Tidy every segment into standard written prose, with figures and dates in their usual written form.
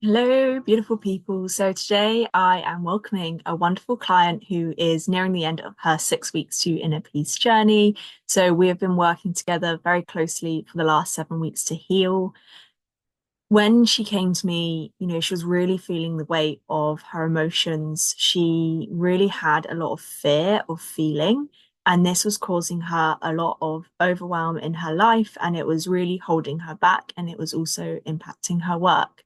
Hello, beautiful people. So today I am welcoming a wonderful client who is nearing the end of her 6 weeks to inner peace journey. So we have been working together very closely for the last 7 weeks to heal. When she came to me, she was really feeling the weight of her emotions. She really had a lot of fear of feeling, and this was causing her a lot of overwhelm in her life, and it was really holding her back, and it was also impacting her work.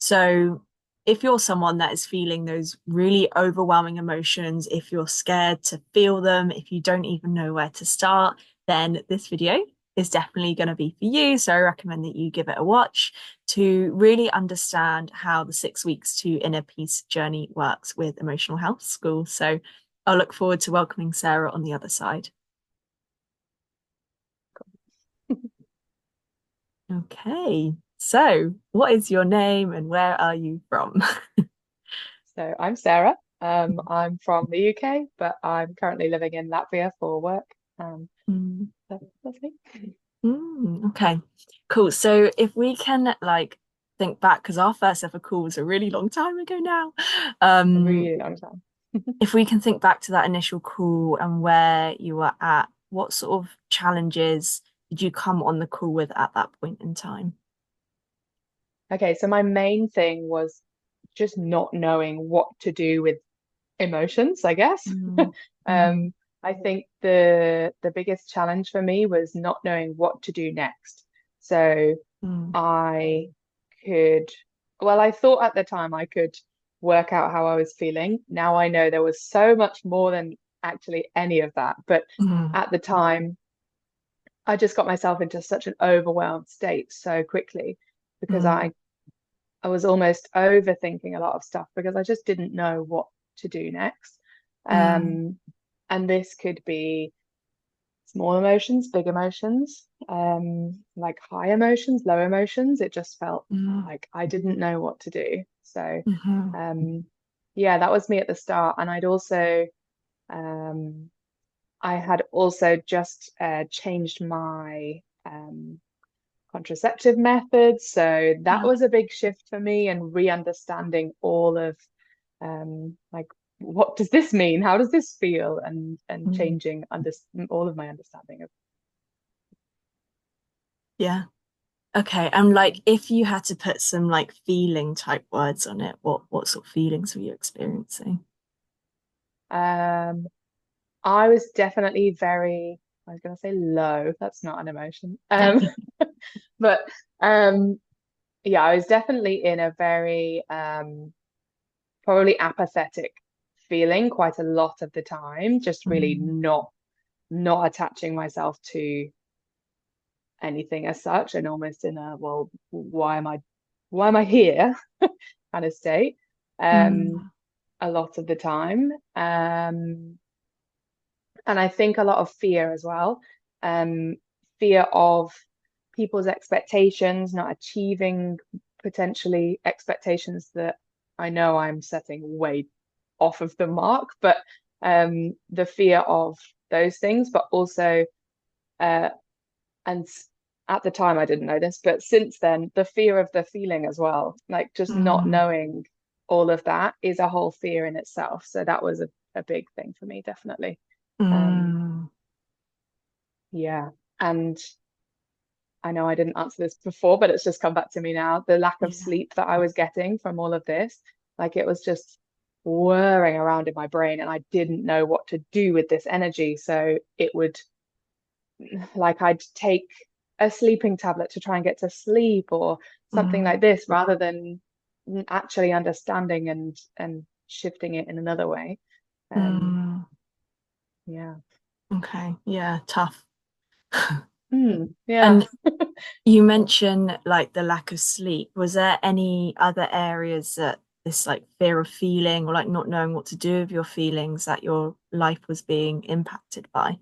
So, if you're someone that is feeling those really overwhelming emotions, if you're scared to feel them, if you don't even know where to start, then this video is definitely going to be for you. So, I recommend that you give it a watch to really understand how the 6 weeks to inner peace journey works with Emotional Health School. So, I'll look forward to welcoming Sarah on the other side. Okay. So, what is your name and where are you from? So I'm Sarah. I'm from the UK, but I'm currently living in Latvia for work. Mm. So that's me. Okay, cool. So if we can think back, because our first ever call was a really long time ago now. A Um, really long time. if we can think back to that initial call and where you were at, what sort of challenges did you come on the call with at that point in time? Okay, so my main thing was just not knowing what to do with emotions, I guess. Mm, mm, Um, I think the biggest challenge for me was not knowing what to do next. So mm, I could, well, I thought at the time I could work out how I was feeling. Now I know there was so much more than actually any of that. But mm, at the time, I just got myself into such an overwhelmed state so quickly because mm, I was almost overthinking a lot of stuff because I just didn't know what to do next. mm, Um, and this could be small emotions, big emotions, like high emotions, low emotions. It just felt mm, like I didn't know what to do. So, mhm, um, yeah, that was me at the start. And um, I had also just changed my contraceptive methods. So that yeah, was a big shift for me and re-understanding all of like what does this mean? How does this feel? And mm, changing under all of my understanding of. yeah. Okay, and if you had to put some feeling type words on it, what sort of feelings were you experiencing? Um, I was definitely very, I was going to say low. That's not an emotion. But um, yeah, I was definitely in a very probably apathetic feeling quite a lot of the time, just really Mm, not attaching myself to anything as such, and almost in a, well, why am I here kind of state um mm, a lot of the time. And I think a lot of fear as well. Fear of people's expectations, not achieving potentially expectations that I know I'm setting way off of the mark, but the fear of those things, but also uh, and at the time I didn't know this, but since then, the fear of the feeling as well, like just not mm, knowing all of that is a whole fear in itself. So that was a big thing for me, definitely. Um, mm. yeah. And I know I didn't answer this before, but it's just come back to me now. The lack of Yeah. sleep that I was getting from all of this, like it was just whirring around in my brain, and I didn't know what to do with this energy. So it would, like, I'd take a sleeping tablet to try and get to sleep or something Mm, like this rather than actually understanding and shifting it in another way. Um, mm. yeah. Okay. Yeah, tough. Yeah. And you mentioned the lack of sleep. Was there any other areas that this fear of feeling or not knowing what to do with your feelings that your life was being impacted by?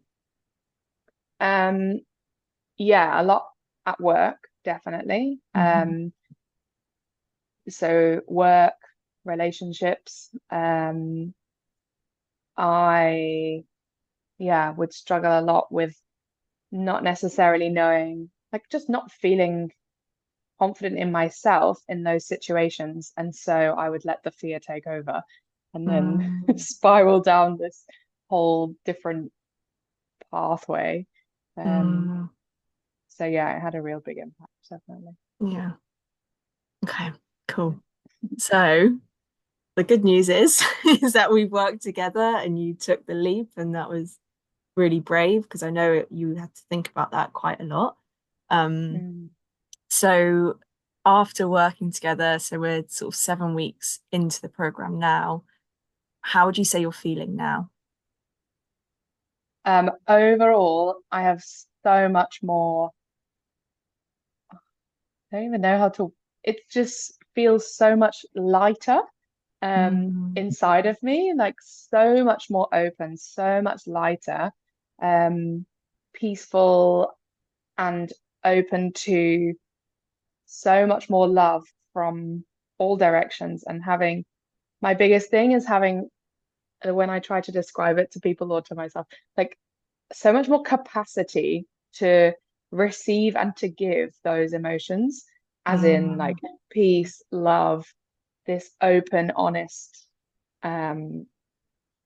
Um, yeah, a lot at work, definitely. Hmm. So work, relationships. I, yeah, would struggle a lot with not necessarily knowing, like just not feeling confident in myself in those situations. And so I would let the fear take over and then Mm, spiral down this whole different pathway. Um, mm, so yeah, it had a real big impact, definitely. yeah. Okay, Yeah. cool. So the good news is is that we worked together and you took the leap, and that was really brave because I know you had to think about that quite a lot. Um, Mm. so after working together, so we're sort of 7 weeks into the program now, how would you say you're feeling now? Overall, I have so much more. I don't even know how to. It just feels so much lighter Mm, inside of me, like so much more open, so much lighter, um, peaceful and open to so much more love from all directions. And having my biggest thing is having, when I try to describe it to people or to myself, like so much more capacity to receive and to give those emotions, as in like mm, peace, love, this open, honest, um,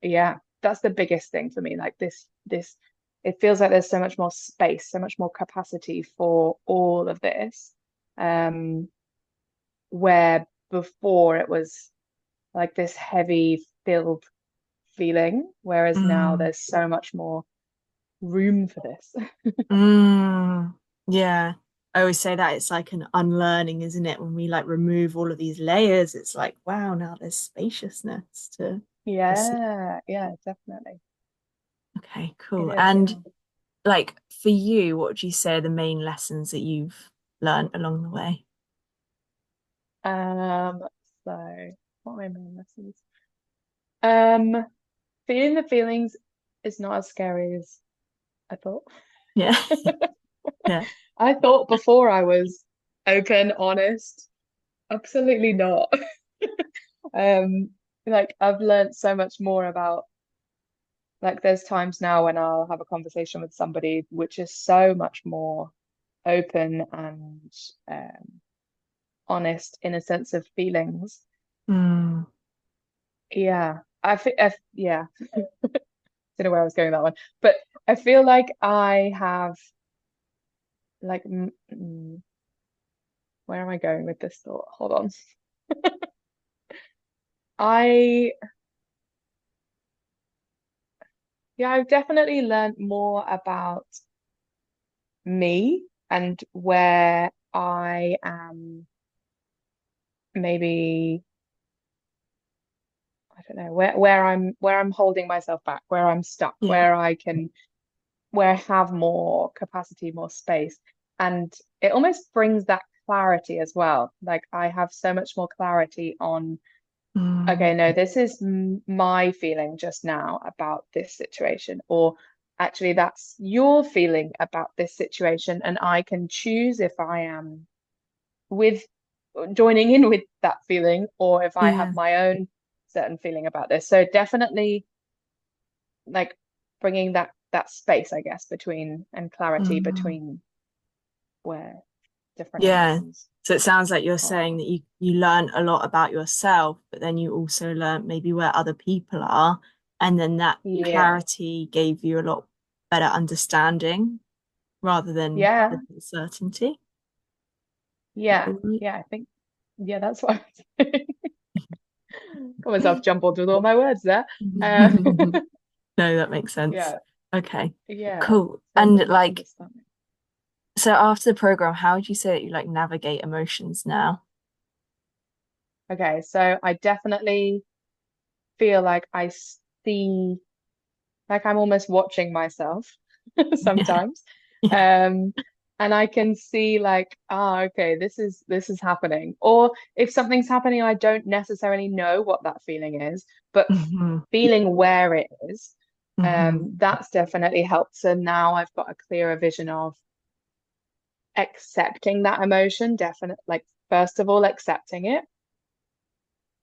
yeah, that's the biggest thing for me. Like this, it feels like there's so much more space, so much more capacity for all of this. Um, where before it was like this heavy filled feeling, whereas now mm, there's so much more room for this. mm. Yeah. I always say that it's like an unlearning, isn't it? When we like remove all of these layers, it's like, wow, now there's spaciousness to receive. Yeah, yeah, definitely. Okay, It cool. is, And yeah. like for you, what would you say are the main lessons that you've learned along the way? Um, so what are my main lessons? Um, Feeling the feelings is not as scary as I thought. Yeah. Yeah. I thought before I was open, honest. Absolutely not. Um, like I've learned so much more about, like there's times now when I'll have a conversation with somebody which is so much more open and honest in a sense of feelings. Mm, Yeah, I think yeah, don't know where I was going with that one, but I feel like I have like where am I going with this thought? Hold on. I Yeah, I've definitely learned more about me and where I am maybe I don't know where I'm holding myself back, where I'm stuck, yeah. where I have more capacity, more space. And it almost brings that clarity as well. Like I have so much more clarity on, Mm, okay, no, this is my feeling just now about this situation, or actually that's your feeling about this situation, and I can choose if I am with joining in with that feeling or if I have yeah. my own certain feeling about this. So definitely like bringing that space, I guess, between and clarity Mm, between where different yeah. emotions So it sounds like you're are. saying that you learn a lot about yourself, but then you also learn maybe where other people are, and then that Yeah. clarity gave you a lot better understanding rather than Yeah. the certainty. Yeah. Right? Yeah. I think, yeah, that's what I was got myself jumbled with all my words there. Uh, No, that makes sense. yeah. Okay, Yeah. cool. So And bringing that like, understanding. so after the program, how would you say that you like navigate emotions now? Okay. So I definitely feel like I see, like I'm almost watching myself Yeah, sometimes. yeah. Um, and I can see like, ah, okay, this is happening. Or if something's happening, I don't necessarily know what that feeling is, but Hmm. feeling where it is, Hmm. that's definitely helped. So now I've got a clearer vision of accepting that emotion, definitely, like first of all, accepting it.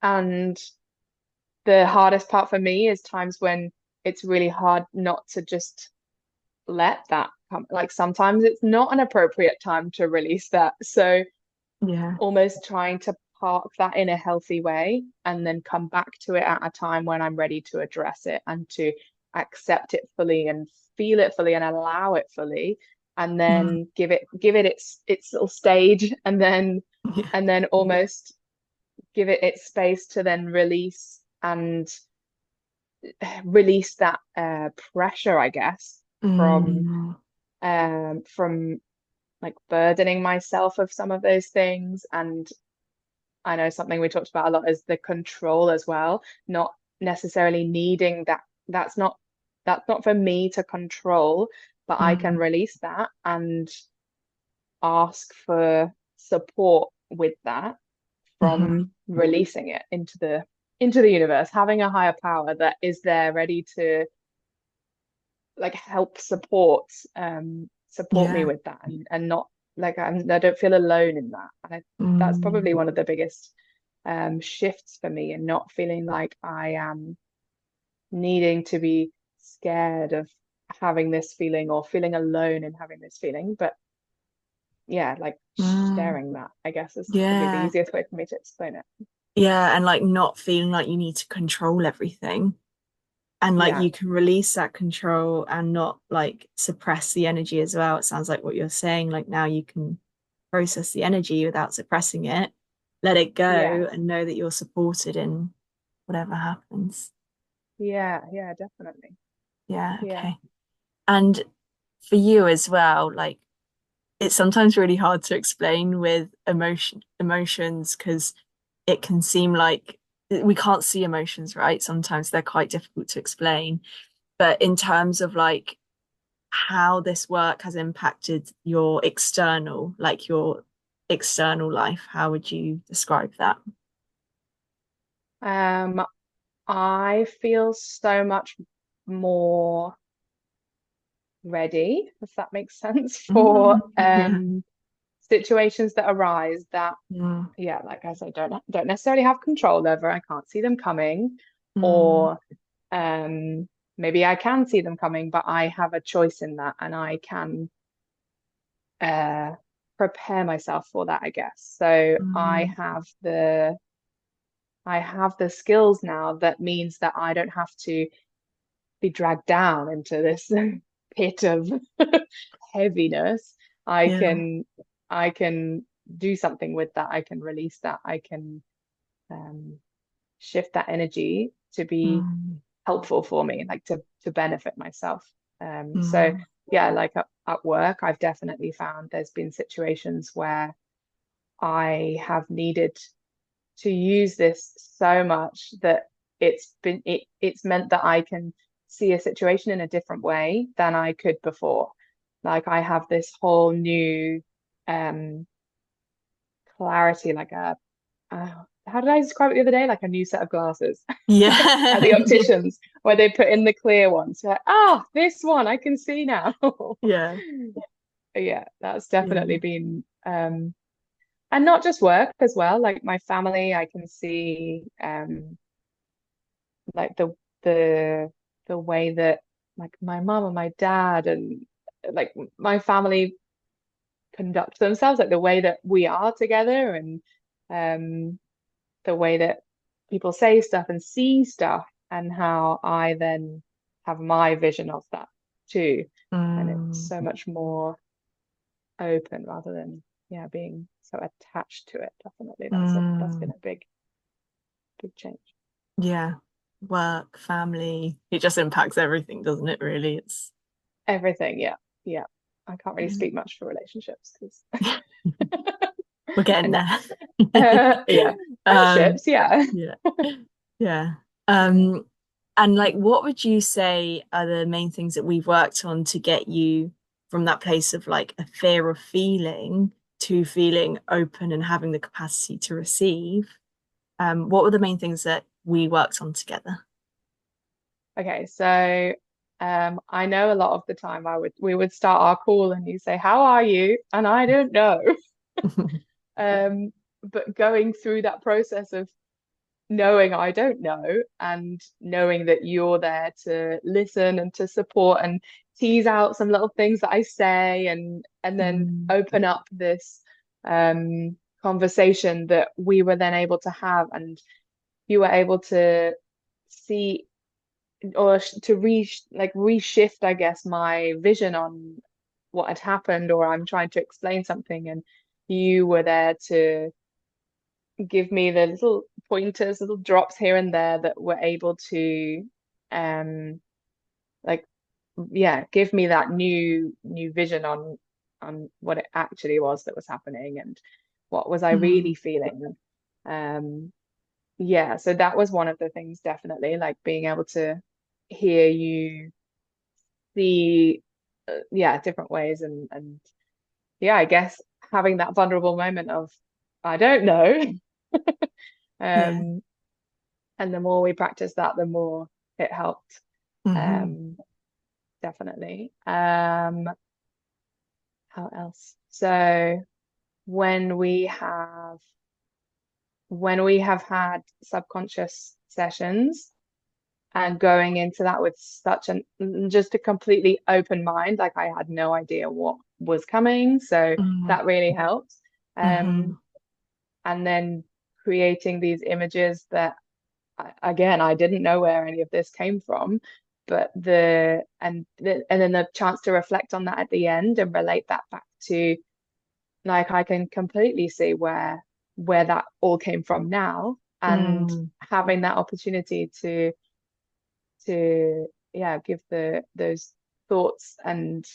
And the hardest part for me is times when it's really hard not to just let that come. Like sometimes it's not an appropriate time to release that. So Yeah. almost trying to park that in a healthy way and then come back to it at a time when I'm ready to address it and to accept it fully and feel it fully and allow it fully, and Mm. then give it its little stage, Yeah. and then almost give it its space to then release that pressure, I guess, Mm. from like burdening myself of some of those things. And I know something we talked about a lot is the control as well, not necessarily needing that. That's not for me to control, but I can Mm. release that and ask for support with that Mhm. from releasing it into the universe, having a higher power that is there ready to like help support me Yeah. with that, and not like I don't feel alone in that. And that's Mm. probably one of the biggest shifts for me, and not feeling like I am needing to be scared of having this feeling or feeling alone in having this feeling. But yeah, like Mm. sharing that, I guess, is probably the Yeah. easiest way for me to explain it. Yeah. And like not feeling like you need to control everything. And like Yeah, you can release that control and not like suppress the energy as well. It sounds like what you're saying. Like now you can process the energy without suppressing it, let it yeah, go, and know that you're supported in whatever happens. yeah, definitely. Yeah. Yeah. Okay. And for you as well, like it's sometimes really hard to explain with emotions because it can seem like we can't see emotions, right? Sometimes they're quite difficult to explain. But in terms of like how this work has impacted your external life, how would you describe that? Um, I feel so much more ready, if that makes sense, for Yeah. situations that arise that, Mm. yeah, like I say, don't necessarily have control over. I can't see them coming, Mm. or um, maybe I can see them coming, but I have a choice in that, and I can uh, prepare myself for that, I guess. So Mm. I have the skills now that means that I don't have to be dragged down into this pit of heaviness. I Yeah. can I can do something with that. I can release that. I can um, shift that energy to be Mm. helpful for me, like to benefit myself. So Mm. yeah, like at work, I've definitely found there's been situations where I have needed to use this so much that it's meant that I can see a situation in a different way than I could before. Like I have this whole new um clarity, like how did I describe it the other day? Like a new set of glasses at Yeah. the opticians where they put in the clear ones. Like, this one I can see now. Yeah. Yeah, that's Yeah. definitely been and not just work as well, like my family, I can see like the the way that like my mom and my dad and like my family conduct themselves, like the way that we are together, and um the way that people say stuff and see stuff, and how I then have my vision of that too. And it's Mm. so much more open rather than yeah being so attached to it. Definitely that's been Mm. a big change. Yeah. Work, family. It just impacts everything, doesn't it, really? It's Everything, yeah, yeah. I can't really yeah. speak much for relationships because We're getting no. there. Yeah. Um, Friendships, yeah. yeah. Yeah. Yeah. Um, and like, what would you say are the main things that we've worked on to get you from that place of like a fear of feeling to feeling open and having the capacity to receive? What were the main things that we worked on together? Okay, so I know a lot of the time we would start our call and you say, "How are you?" And I don't know. But going through that process of knowing I don't know and knowing that you're there to listen and to support and tease out some little things that I say, and then Mm. open up this conversation that we were then able to have, and you were able to see or to reshift, I guess, my vision on what had happened, or I'm trying to explain something, and you were there to give me the little pointers, little drops here and there that were able to um like yeah, give me that new vision on what it actually was that was happening and what was I really Mm, feeling. Um yeah, so that was one of the things, definitely, like being able to hear you see yeah, different ways, and yeah, I guess having that vulnerable moment of I don't know. yeah. Um and the more we practice that, the more it helped. Hmm. Um definitely. How else? So when we have when we have had subconscious sessions and going into that with such an just a completely open mind, like I had no idea what was coming, so Mm, that really helped. Um, hmm. and then creating these images that again, I didn't know where any of this came from, but and then the chance to reflect on that at the end and relate that back to, like, I can completely see where that all came from now, and Mm, having that opportunity to yeah, give the those thoughts, and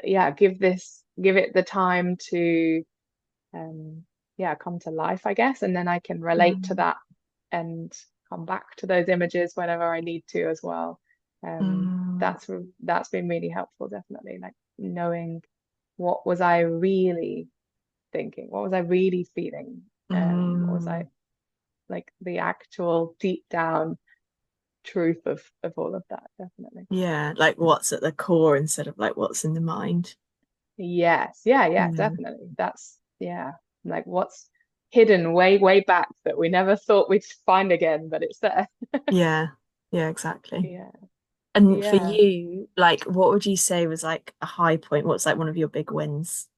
yeah, give it the time to um yeah, come to life, I guess, and then I can relate to mm, that and come back to those images whenever I need to as well. mm, That's been really helpful, definitely, like knowing what was I really thinking, what was I really feeling, what was I mm. like the actual deep down truth of all of that, definitely. Yeah, like what's at the core instead of like what's in the mind. Yes, yeah, yeah, Yeah, definitely. That's yeah, like what's hidden way back that we never thought we'd find again, but it's there. yeah, yeah, exactly. Yeah, And for yeah. you, like, what would you say was like a high point? What's like one of your big wins?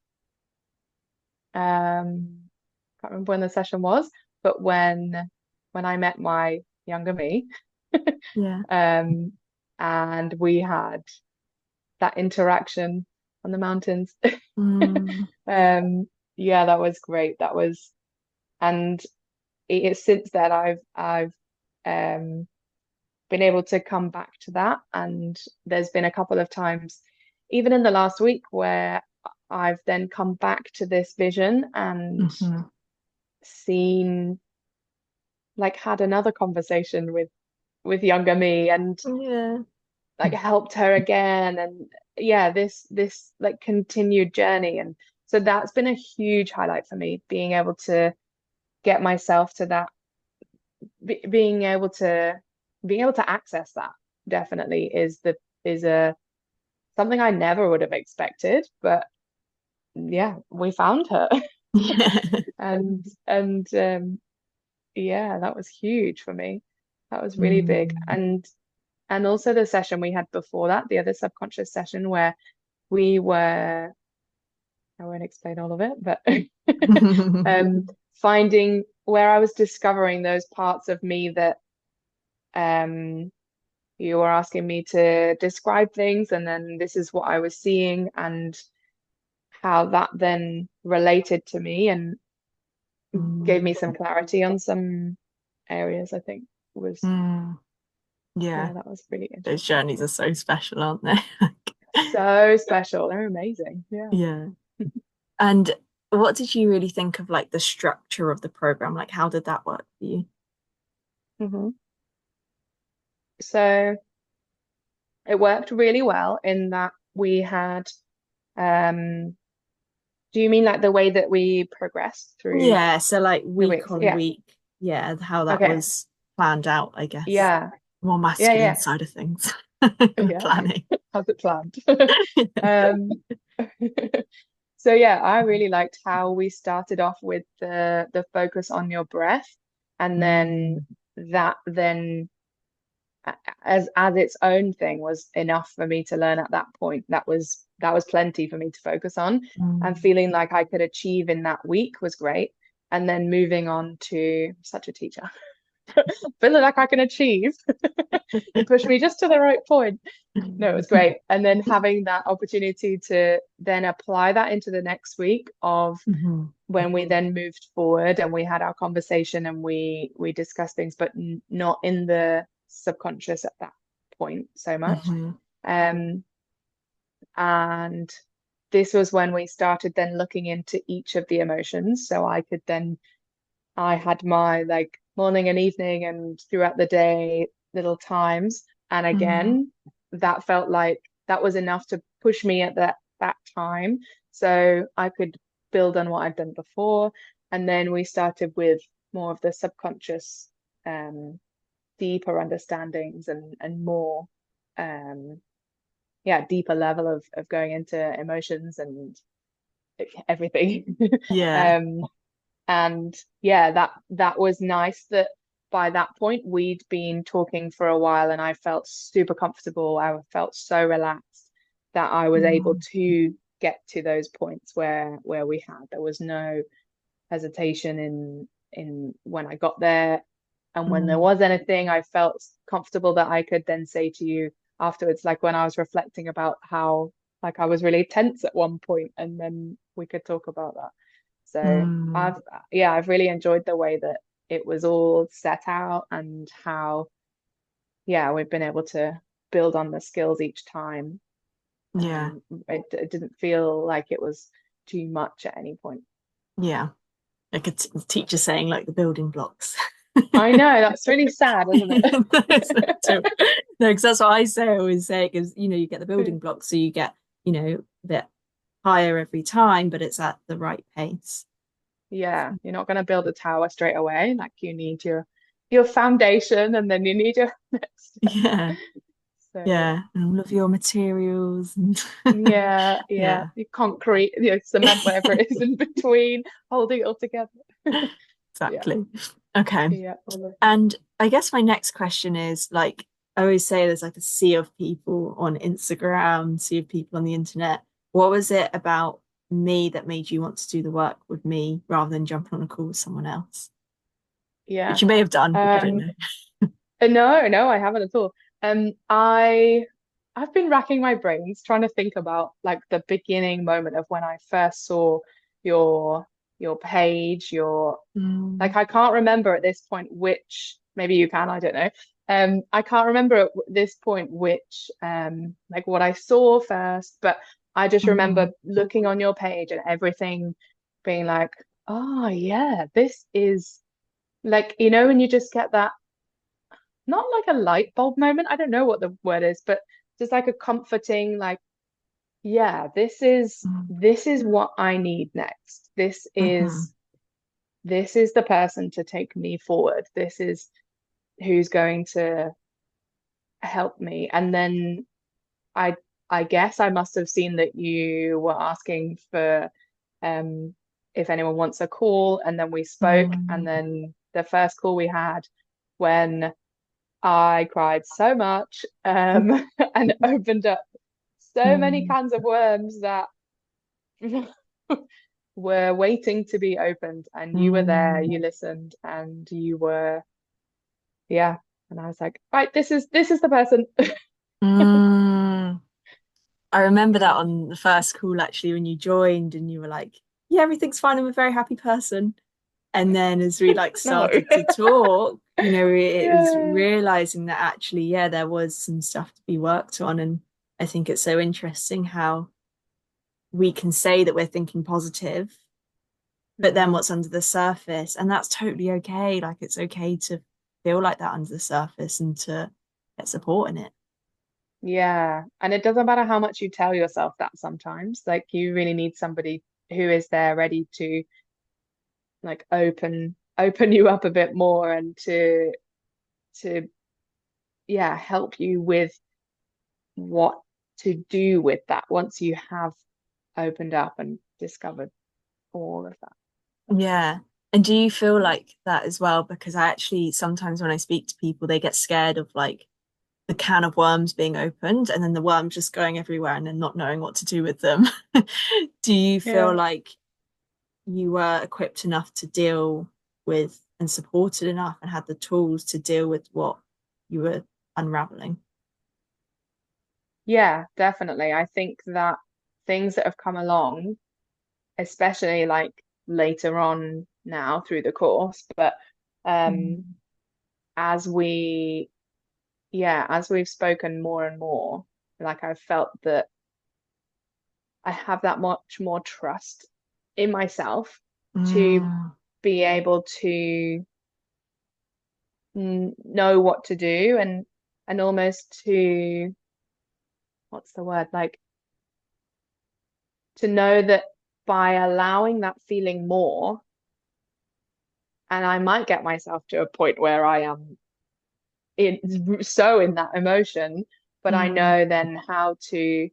Can't remember when the session was, but when I met my younger me, Yeah. um, and we had that interaction on the mountains. Mm, Yeah, that was great. That was, and since then I've um been able to come back to that, and there's been a couple of times, even in the last week, where I've then come back to this vision and hmm. seen, like, had another conversation with younger me, and Yeah. like helped her again, and yeah, this like continued journey, and so that's been a huge highlight for me, being able to get myself to that, being able to access that, definitely is a something I never would have expected, but yeah, we found her. And yeah, that was huge for me. That was really big. Mm. And also the session we had before that, the other subconscious session, where we were, I won't explain all of it, but finding where I was discovering those parts of me that um you were asking me to describe things, and then this is what I was seeing, and how that then related to me and gave me Mm. some clarity on some areas, I think was, Mm. Yeah, yeah, that was really those interesting. journeys are so special, aren't they? So special. They're amazing. Yeah. Yeah. And what did you really think of like the structure of the program? Like, how did that work for you? Hmm. So it worked really well in that we had, um, do you mean like the way that we progressed through Yeah, so like the week weeks? on Yeah. week, yeah, how that Okay. was planned out, I guess. Yeah. More Yeah. masculine Yeah. side of things and Yeah. planning. How's it planned? Um, so yeah, I really liked how we started off with the focus on your breath, and then Mm, that then as its own thing was enough for me to learn at that point. That was that was plenty for me to focus on. And Mm. feeling like I could achieve in that week was great. And then moving on to such a teacher, feeling like I can achieve. You push me just to the right point. No, it was great. And then having that opportunity to then apply that into the next week of Mhm. when we then moved forward and we had our conversation and we discussed things, but not in the subconscious at that point so much. Mhm. Um, and this was when we started then looking into each of the emotions. So I had my like morning and evening and throughout the day little times. And Mhm. again, that felt like that was enough to push me at that time. So I could build on what I'd done before. And then we started with more of the subconscious, um, deeper understandings and more yeah, deeper level of going into emotions and everything. Yeah. Um, and yeah, that was nice that by that point we'd been talking for a while and I felt super comfortable. I felt so relaxed that I was able Mm. to get to those points where we had. There was no hesitation in when I got there. And when there Mm. was anything, I felt comfortable that I could then say to you afterwards, like when I was reflecting about how like I was really tense at one point, and then we could talk about that. So Mm. I've yeah, I've really enjoyed the way that it was all set out and how yeah, we've been able to build on the skills each time. Yeah. It didn't feel like it was too much at any point. Yeah. Like a t teacher saying like the building blocks. I know, that's really sad, isn't So- it? No, because that's what I always say, because you get the building blocks, so you get, a bit higher every time, but it's at the right pace. Yeah, you're not going to build a tower straight away. Like you need your foundation and then you need your next step. Yeah. So Yeah. And all of your materials and yeah, yeah, yeah. your concrete, your cement, whatever it is in between, holding it all together. Yeah, Exactly. Okay. yeah, all of that. And I guess my next question is like, I always say there's like a sea of people on Instagram, sea of people on the internet. What was it about me that made you want to do the work with me rather than jumping on a call with someone else? Yeah. Which you may have done. I don't Um, know. no, no, I haven't at all. I've been racking my brains trying to think about like the beginning moment of when I first saw your your page, your Mm, like I can't remember at this point which maybe you can, I don't know. I can't remember at this point which like what I saw first, but I just remember mm, looking on your page and everything being like, oh yeah, this is like when you just get that not like a light bulb moment. I don't know what the word is, but just like a comforting, like, yeah, mm, this is what I need next. mhm, This is the person to take me forward. This is who's going to help me. And then I I guess I must have seen that you were asking for um if anyone wants a call, and then we spoke, and mm, then the first call we had when I cried so much and opened up so many mm, cans of worms that were waiting to be opened. And you were there, mm, you listened, and you were, yeah. And I was like, right, this is the person. mm. I remember that on the first call actually when you joined and you were like, yeah, everything's fine. I'm a very happy person. And then as we like No. started to talk, it was Yeah. realizing that actually, yeah, there was some stuff to be worked on. And I think it's so interesting how we can say that we're thinking positive, but then Mm. what's under the surface, and that's totally okay. Like it's okay to feel like that under the surface and to get support in it. Yeah. And it doesn't matter how much you tell yourself that sometimes. Like you really need somebody who is there ready to like open you up a bit more and to yeah, help you with what to do with that once you have opened up and discovered all of that. Yeah. And do you feel like that as well? Because I actually sometimes when I speak to people, they get scared of like the can of worms being opened and then the worms just going everywhere and then not knowing what to do with them. Do you feel Yeah. like you were equipped enough to deal with and supported enough and had the tools to deal with what you were unraveling? Yeah, definitely. I think that things that have come along, especially like later on now through the course, but um Mm. as we yeah, as we've spoken more and more, like I've felt that I have that much more trust in myself to Mm. be able to know what to do and almost to what's the word like to know that by allowing that feeling more, and I might get myself to a point where I am in that emotion, but I Mm. know then how to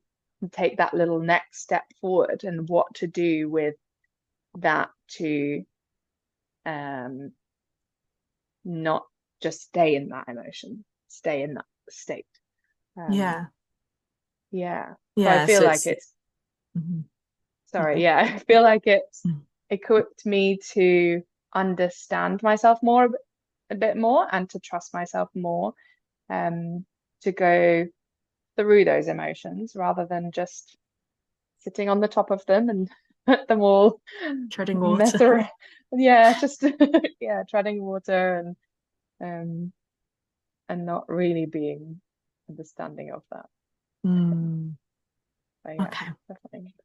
take that little next step forward and what to do with that to um not just stay in that emotion, stay in that state. Um, Yeah. yeah. So I Yeah. feel So like it's it's mhm. You sorry, go. yeah, I feel like it's Mm. equipped me to understand myself more a bit more and to trust myself more um to go through those emotions rather than just sitting on the top of them and let them all Treading water. mess around. Yeah, just yeah, treading water um and not really being understanding of that. Um, Mm. but yeah, Okay. definitely.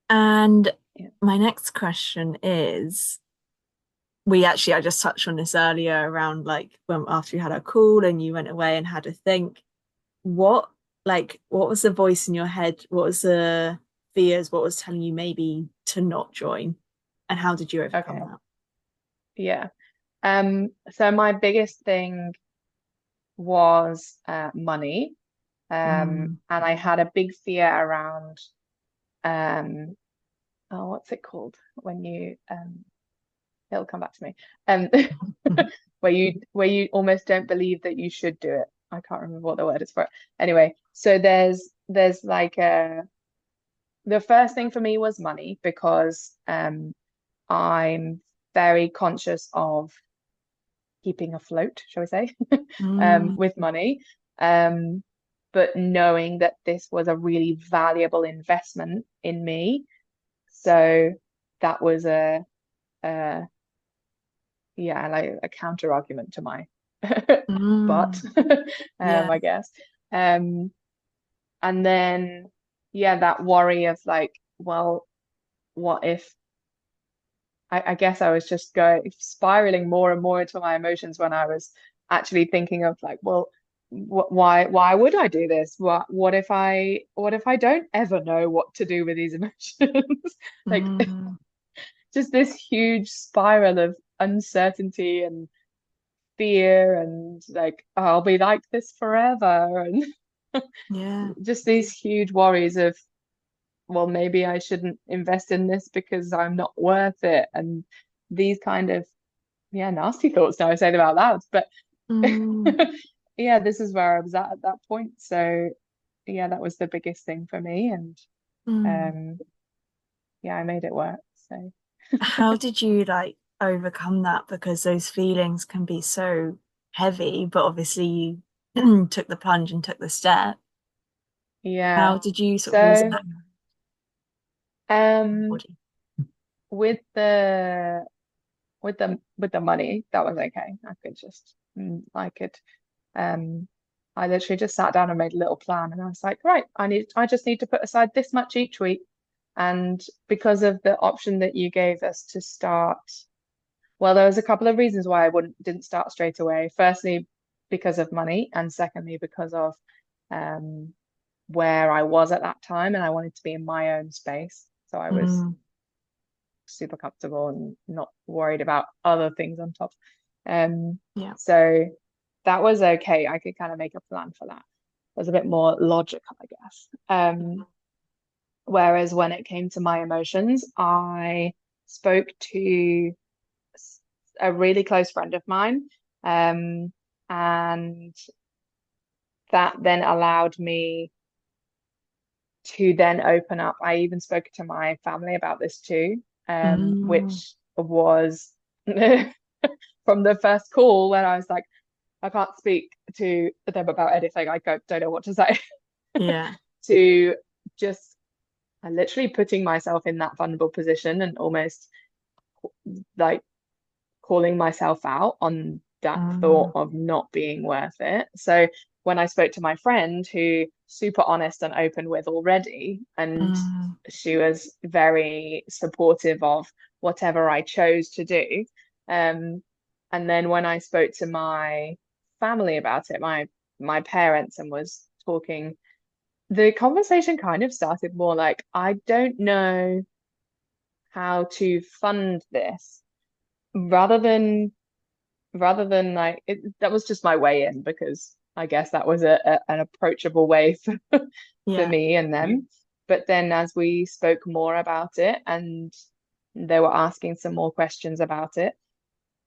And Yeah. my next question is, I just touched on this earlier around like when after you had our call and you went away and had a think, what what was the voice in your head? What was the fears? What was telling you maybe to not join? And how did you overcome Okay. that? Yeah. So my biggest thing was money. Mm. And I had a big fear around um oh, what's it called when you it'll come back to me. Um where you almost don't believe that you should do it. I can't remember what the word is for it. Anyway, so there's like a the first thing for me was money because I'm very conscious of keeping afloat, shall we say, Mm. with money. Um, but knowing that this was a really valuable investment in me. So that was a yeah, like a counter argument to my but Mm. Yeah. I guess. Um, and then yeah, that worry of like, well, what if I guess I was just going spiraling more and more into my emotions when I was actually thinking of like, well, why would I do this? What if I don't ever know what to do with these emotions? Like Mm. just this huge spiral of uncertainty and fear and like oh, I'll be like this forever and Yeah. just these huge worries of well, maybe I shouldn't invest in this because I'm not worth it and these kind of yeah, nasty thoughts now I say them out loud. But Mm. yeah, this is where I was at that point. So yeah, that was the biggest thing for me. And Mm. um yeah, I made it work. So How did you like overcome that? Because those feelings can be so heavy, but obviously you took the plunge and took the step. yeah. How did you sort of lose it So back in your um body? with the money, that was okay. I could just I could um I literally just sat down and made a little plan and I was like, right, I just need to put aside this much each week. And because of the option that you gave us to start, well, there was a couple of reasons why I didn't start straight away. Firstly, because of money, and secondly, because of um where I was at that time and I wanted to be in my own space. So I was Mm. super comfortable and not worried about other things on top. Um, Yeah. so that was okay. I could kind of make a plan for that. It was a bit more logical, I guess. Whereas when it came to my emotions, I spoke to a really close friend of mine, um, and that then allowed me to then open up. I even spoke to my family about this too, Mm, which was from the first call when I was like, I can't speak to them about anything. Don't know what to say. yeah. To just literally putting myself in that vulnerable position and almost like calling myself out on that thought Mm, of not being worth it. So when I spoke to my friend who super honest and open with already, and mm, she was very supportive of whatever I chose to do. And then when I spoke to my family about it, my parents, and was talking, the conversation kind of started more like, I don't know how to fund this, rather than like that was just my way in, because I guess that was an approachable way for yeah. me and them. But then as we spoke more about it and they were asking some more questions about it,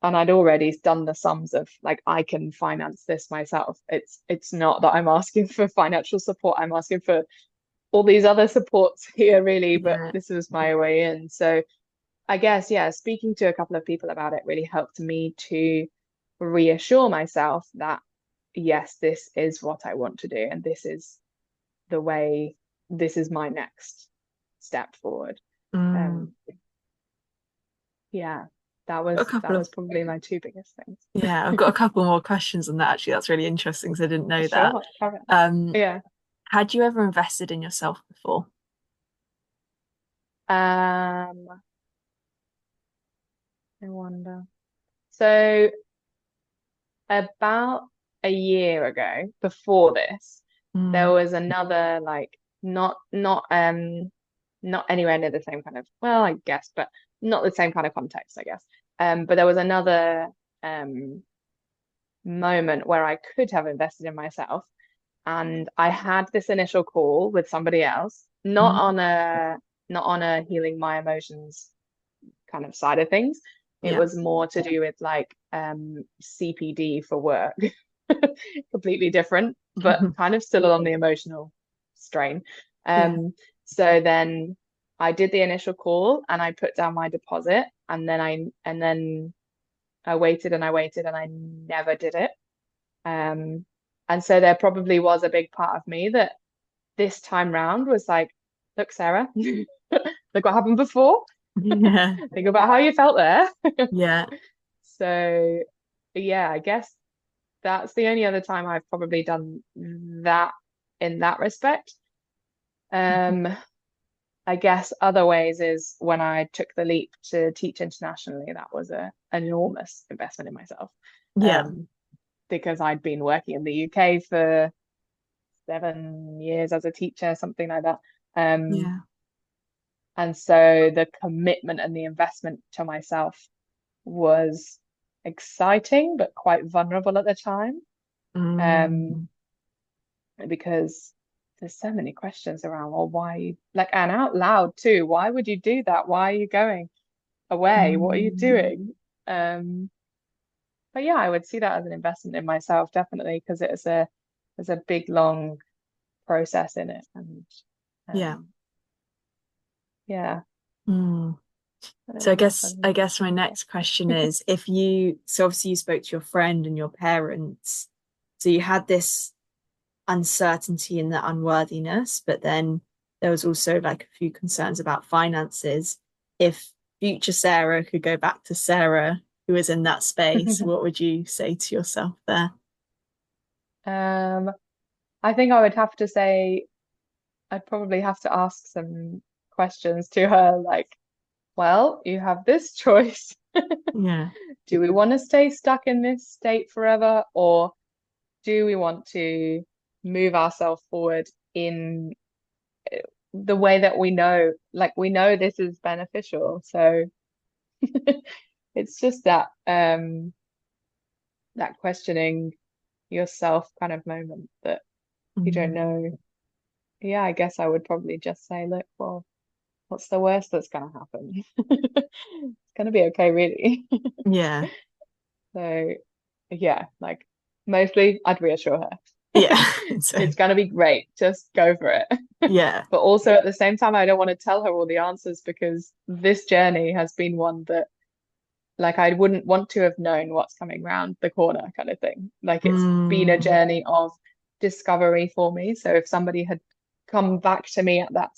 and I'd already done the sums of like, I can finance this myself. It's not that I'm asking for financial support. I'm asking for all these other supports here, really, but Yeah. this was my way in. So I guess, yeah, speaking to a couple of people about it really helped me to reassure myself that, yes, this is what I want to do, and this is the way, this is my next step forward. Mm. Um, yeah, Got a that couple of was probably my two biggest things. Yeah, I've got a couple more questions on that actually. That's really interesting because I didn't know that. Sure, carry on. Um, Yeah. had you ever invested in yourself before? Um, I wonder. So about a year ago, before this, there Mm, was another, like, not anywhere near the same kind of, well, I guess, but not the same kind of context, I guess. But there was another um moment where I could have invested in myself, and I had this initial call with somebody else, mm, not on a healing my emotions kind of side of things. It yeah. was more to do with like CPD for work. Completely different, but kind of still on the emotional strain. Yeah. Um, so then I did the initial call and I put down my deposit, and then I waited and I waited and I never did it. Um, and so there probably was a big part of me that this time round was like, look, Sarah, look what happened before. Yeah. Think about how you felt there. Yeah. So yeah, I guess that's the only other time I've probably done that in that respect. Um, I guess other ways is when I took the leap to teach internationally. That was an enormous investment in myself. Yeah. Um, because I'd been working in the UK for 7 years as a teacher, something like that. Um, Yeah. and so the commitment and the investment to myself was exciting, but quite vulnerable at the time. Um, Mm, because there's so many questions around, well, why, like, and out loud too, why would you do that? Why are you going away? What are you mm, doing? But yeah, I would see that as an investment in myself, definitely, because there's a big, long process in it. And yeah. um, yeah, Mm. I don't So I know if guess I'm I guess my yeah. next question is if you so obviously you spoke to your friend and your parents, so you had this uncertainty and the unworthiness, but then there was also like a few concerns about finances. If future Sarah could go back to Sarah, who was in that space, what would you say to yourself there? Um, I think I would have to say I'd probably have to ask some questions to her, like, well, you have this choice. Yeah. Do we want to stay stuck in this state forever, or do we want to move ourselves forward in the way that we know, like we know this is beneficial. So it's just that questioning yourself kind of moment that you don't Mm. know. Yeah, I guess I would probably just say, look, well, what's the worst that's gonna happen? It's gonna be okay, really. Yeah. So yeah, like mostly I'd reassure her. Yeah. So It's gonna be great. Just go for it. yeah. But also at the same time, I don't want to tell her all the answers because this journey has been one that like I wouldn't want to have known what's coming round the corner kind of thing. Like it's been a Mm, journey of discovery for me. So if somebody had come back to me at that,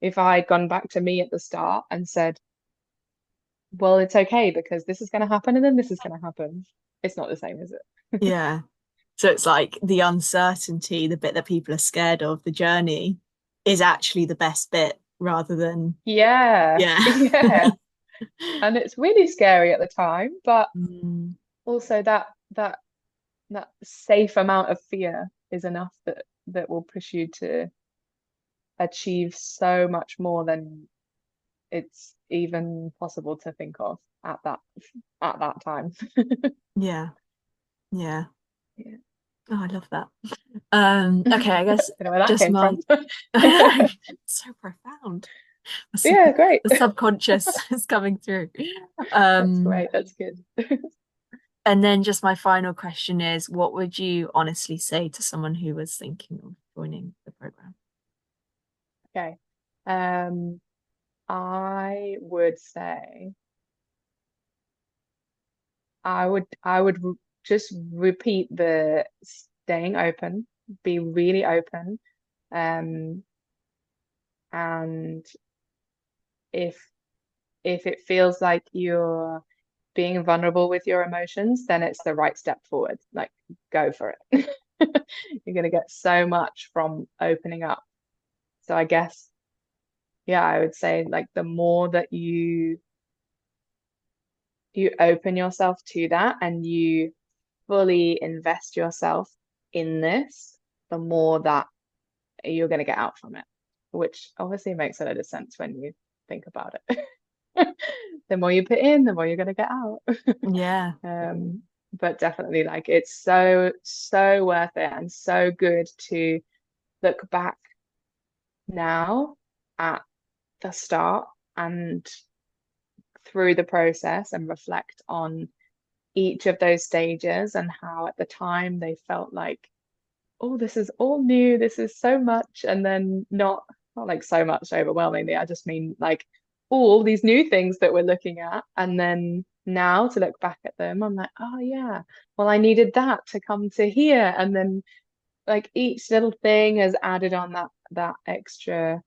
if I had gone back to me at the start and said, well, it's okay because this is going to happen and then this is going to happen, it's not the same, is it? yeah. So it's like the uncertainty, the bit that people are scared of, the journey is actually the best bit rather than, Yeah, yeah. yeah. And it's really scary at the time, but Mm, also that safe amount of fear is enough that will push you to achieve so much more than it's even possible to think of at that time. yeah. Yeah. Yeah. Oh, I love that. Okay, I Don't guess know where that just came my from. so profound. Yeah, great. The subconscious is coming through. That's Um, great. That's good. and then just my final question is, what would you honestly say to someone who was thinking of joining the program? Okay. Um, I would say I would just repeat the staying open, be really open. Um, and if if it feels like you're being vulnerable with your emotions, then it's the right step forward. Like, go for it. You're gonna get so much from opening up. So I guess, yeah, I would say like the more that you open yourself to that and you fully invest yourself in this, the more that you're going to get out from it, which obviously makes a lot of sense when you think about it. The more you put in, the more you're going to get out. Yeah. But definitely, like, it's so, so worth it and so good to look back now at the start and through the process and reflect on each of those stages and how at the time they felt like, oh, this is all new, this is so much, and then not like so much overwhelmingly. I just mean like all these new things that we're looking at, and then now to look back at them, I'm like, oh yeah, well, I needed that to come to here, and then like each little thing has added on that extra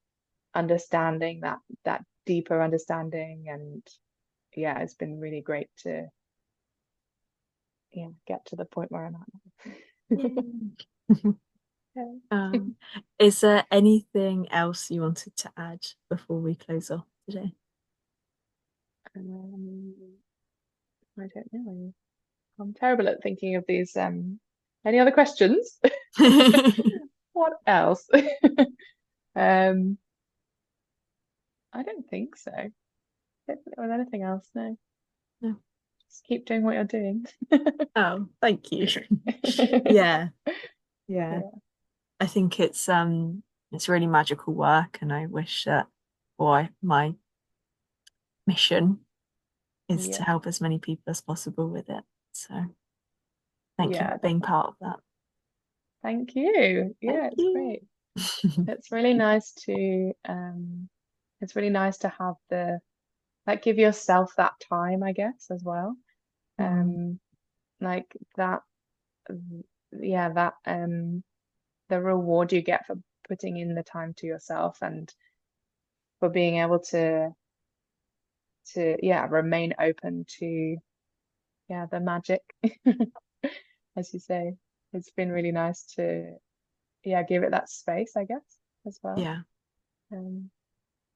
understanding, that deeper understanding, and yeah, it's been really great to yeah get to the point where I'm at now. Yay. Yeah. Um, is there anything else you wanted to add before we close off today? Um, I don't know. I'm terrible at thinking of these. Any other questions? What else? Um, I don't think so. Don't think there was anything else. No. No. Just keep doing what you're doing. Oh, thank you. Yeah, yeah. Yeah. I think it's really magical work and I wish that boy my mission is to Yeah. help as many people as possible with it. So thank you Yeah, for being definitely. part of that. Thank you. Thank Yeah, it's you. great. It's really nice to it's really nice to have the like give yourself that time, I guess, as well. Mm, Um, like that yeah, that the reward you get for putting in the time to yourself and for being able to yeah remain open to yeah the magic as you say. It's been really nice to yeah give it that space, I guess, as well. yeah. um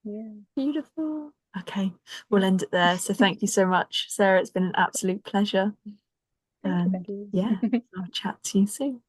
yeah, Beautiful. Okay, we'll yeah. end it there. So thank you so much, Sarah. It's been an absolute pleasure. Thank you, And Becky. yeah, I'll chat to you soon.